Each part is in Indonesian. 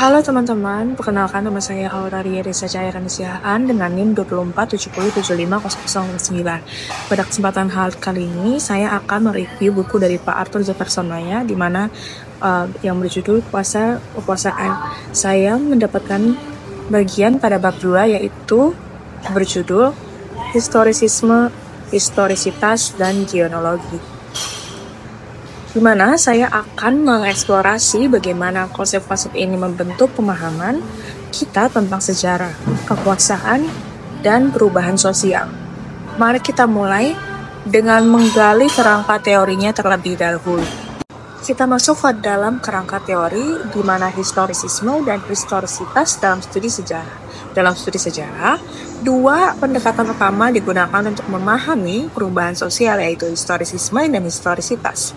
Halo teman-teman, perkenalkan nama saya Auraria Desa Cahaya dengan NIM 2470750009. Pada kesempatan kali ini, saya akan mereview buku dari Pak Arthur Jeffersonaya, di mana yang berjudul Kekuasaan. Saya mendapatkan bagian pada bab 2, yaitu berjudul Historisisme, Historisitas, dan Genealogi, di mana saya akan mengeksplorasi bagaimana konsep-konsep ini membentuk pemahaman kita tentang sejarah, kekuasaan, dan perubahan sosial. Mari kita mulai dengan menggali kerangka teorinya terlebih dahulu. Kita masuk ke dalam kerangka teori, di mana historisisme dan historisitas dalam studi sejarah. Dalam studi sejarah, dua pendekatan utama digunakan untuk memahami perubahan sosial, yaitu historisisme dan historisitas.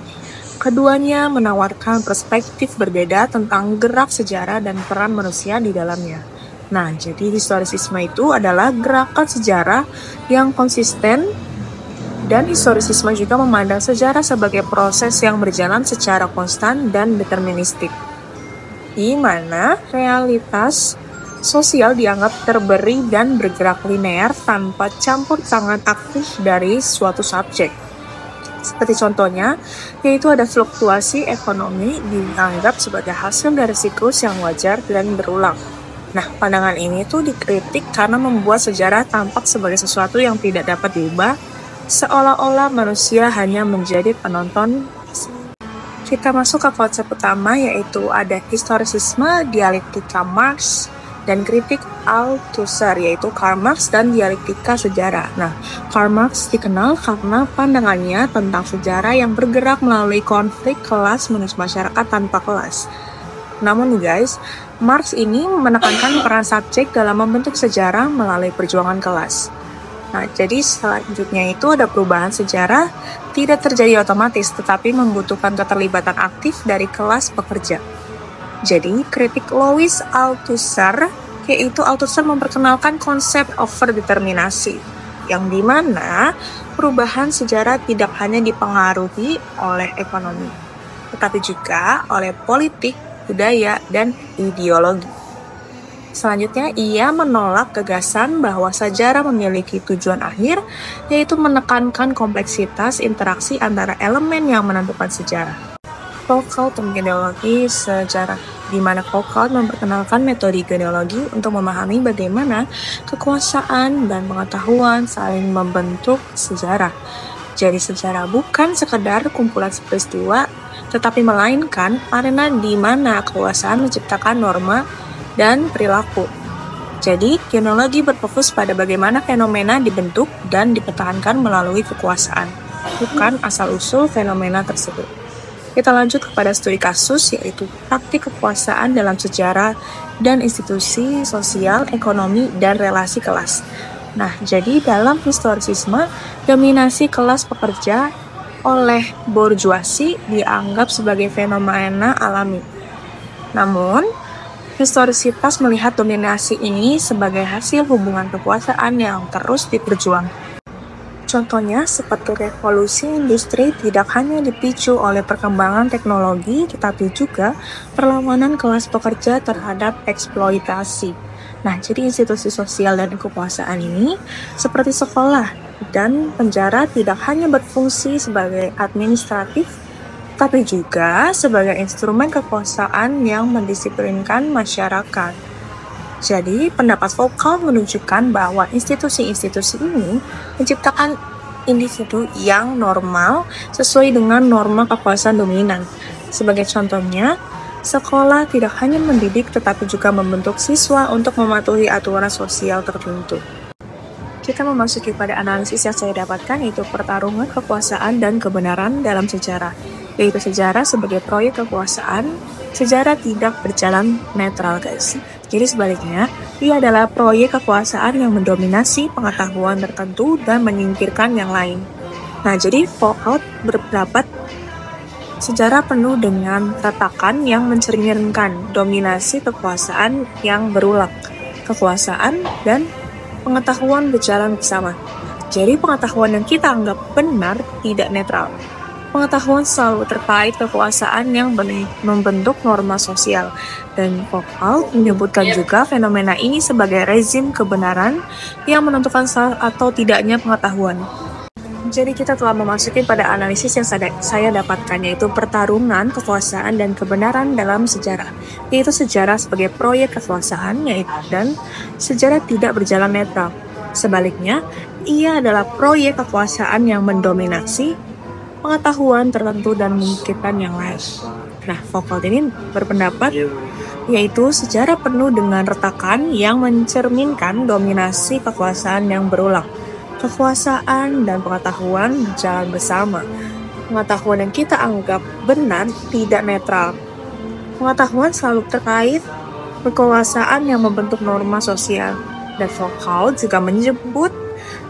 Keduanya menawarkan perspektif berbeda tentang gerak sejarah dan peran manusia di dalamnya. Nah, jadi historisisme itu adalah gerakan sejarah yang konsisten, dan historisisme juga memandang sejarah sebagai proses yang berjalan secara konstan dan deterministik, di mana realitas sosial dianggap terberi dan bergerak linear tanpa campur tangan aktif dari suatu subjek. Seperti contohnya, yaitu ada fluktuasi ekonomi dianggap sebagai hasil dari siklus yang wajar dan berulang. Nah, pandangan ini tuh dikritik karena membuat sejarah tampak sebagai sesuatu yang tidak dapat diubah, seolah-olah manusia hanya menjadi penonton. Kita masuk ke konsep utama, yaitu ada historisisme, dialektika Marx, dan kritik Althusser, yaitu Karl Marx dan dialektika sejarah. Nah, Karl Marx dikenal karena pandangannya tentang sejarah yang bergerak melalui konflik kelas masyarakat tanpa kelas. Namun guys, Marx ini menekankan peran subjek dalam membentuk sejarah melalui perjuangan kelas. Nah, jadi selanjutnya itu ada perubahan sejarah tidak terjadi otomatis, tetapi membutuhkan keterlibatan aktif dari kelas pekerja. Jadi, kritik Louis Althusser, yaitu Althusser memperkenalkan konsep overdeterminasi, yang dimana perubahan sejarah tidak hanya dipengaruhi oleh ekonomi, tetapi juga oleh politik, budaya, dan ideologi. Selanjutnya, ia menolak gagasan bahwa sejarah memiliki tujuan akhir, yaitu menekankan kompleksitas interaksi antara elemen yang menentukan sejarah. Foucault dan genealogi sejarah, di mana Foucault memperkenalkan metode genealogi untuk memahami bagaimana kekuasaan dan pengetahuan saling membentuk sejarah. Jadi sejarah bukan sekedar kumpulan peristiwa, tetapi melainkan arena di mana kekuasaan menciptakan norma dan perilaku. Jadi, genealogi berfokus pada bagaimana fenomena dibentuk dan dipertahankan melalui kekuasaan, bukan asal-usul fenomena tersebut. Kita lanjut kepada studi kasus, yaitu praktik kekuasaan dalam sejarah dan institusi sosial, ekonomi, dan relasi kelas. Nah, jadi dalam historisisme, dominasi kelas pekerja oleh bourgeoisie dianggap sebagai fenomena alami. Namun, historisitas melihat dominasi ini sebagai hasil hubungan kekuasaan yang terus diperjuangkan. Contohnya, seperti revolusi industri tidak hanya dipicu oleh perkembangan teknologi, tetapi juga perlawanan kelas pekerja terhadap eksploitasi. Nah, jadi institusi sosial dan kekuasaan ini, seperti sekolah dan penjara, tidak hanya berfungsi sebagai administratif, tapi juga sebagai instrumen kekuasaan yang mendisiplinkan masyarakat. Jadi, pendapat Foucault menunjukkan bahwa institusi-institusi ini menciptakan individu yang normal sesuai dengan norma kekuasaan dominan. Sebagai contohnya, sekolah tidak hanya mendidik tetapi juga membentuk siswa untuk mematuhi aturan sosial tertentu. Kita memasuki pada analisis yang saya dapatkan, yaitu pertarungan kekuasaan dan kebenaran dalam sejarah, yaitu sejarah sebagai proyek kekuasaan. Sejarah tidak berjalan netral, guys. Jadi sebaliknya, ia adalah proyek kekuasaan yang mendominasi pengetahuan tertentu dan menyingkirkan yang lain. Nah, jadi Foucault berpendapat sejarah penuh dengan retakan yang mencerminkan dominasi kekuasaan yang berulang. Kekuasaan dan pengetahuan berjalan bersama. Jadi pengetahuan yang kita anggap benar tidak netral. Pengetahuan selalu terkait kekuasaan yang membentuk norma sosial, dan Foucault menyebutkan juga fenomena ini sebagai rezim kebenaran yang menentukan sah atau tidaknya pengetahuan. Jadi kita telah memasuki pada analisis yang saya dapatkan, yaitu pertarungan kekuasaan dan kebenaran dalam sejarah, yaitu sejarah sebagai proyek kekuasaan, dan sejarah tidak berjalan netral. Sebaliknya, ia adalah proyek kekuasaan yang mendominasi pengetahuan tertentu dan memikirkan yang lain. Nah, Foucault ini berpendapat yaitu sejarah penuh dengan retakan yang mencerminkan dominasi kekuasaan yang berulang. Kekuasaan dan pengetahuan berjalan bersama. Pengetahuan yang kita anggap benar tidak netral. Pengetahuan selalu terkait kekuasaan yang membentuk norma sosial. Dan Foucault juga menyebut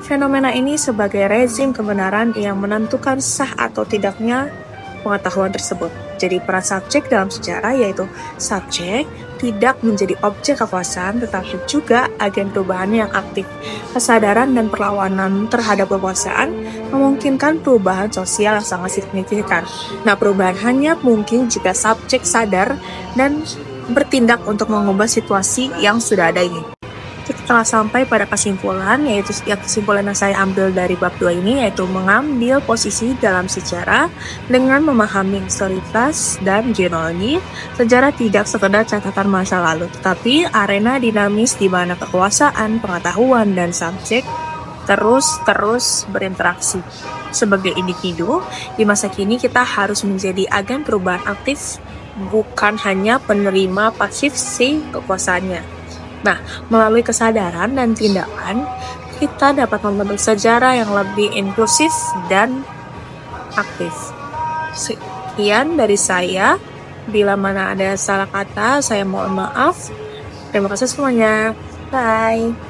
fenomena ini sebagai rezim kebenaran yang menentukan sah atau tidaknya pengetahuan tersebut. Jadi peran subjek dalam sejarah yaitu subjek tidak menjadi objek kekuasaan tetapi juga agen perubahan yang aktif. Kesadaran dan perlawanan terhadap kekuasaan memungkinkan perubahan sosial yang sangat signifikan. Nah, perubahan hanya mungkin jika subjek sadar dan bertindak untuk mengubah situasi yang sudah ada ini. Kita telah sampai pada kesimpulan, yaitu kesimpulan yang saya ambil dari bab 2 ini, yaitu mengambil posisi dalam sejarah dengan memahami historitas dan genealogi. Sejarah tidak sekedar catatan masa lalu, tetapi arena dinamis di mana kekuasaan, pengetahuan, dan subjek terus berinteraksi. Sebagai individu, di masa kini kita harus menjadi agen perubahan aktif, bukan hanya penerima pasif si kekuasaannya. Nah, melalui kesadaran dan tindakan, kita dapat membentuk sejarah yang lebih inklusif dan aktif. Sekian dari saya. Bila mana ada salah kata, saya mohon maaf. Terima kasih semuanya. Bye.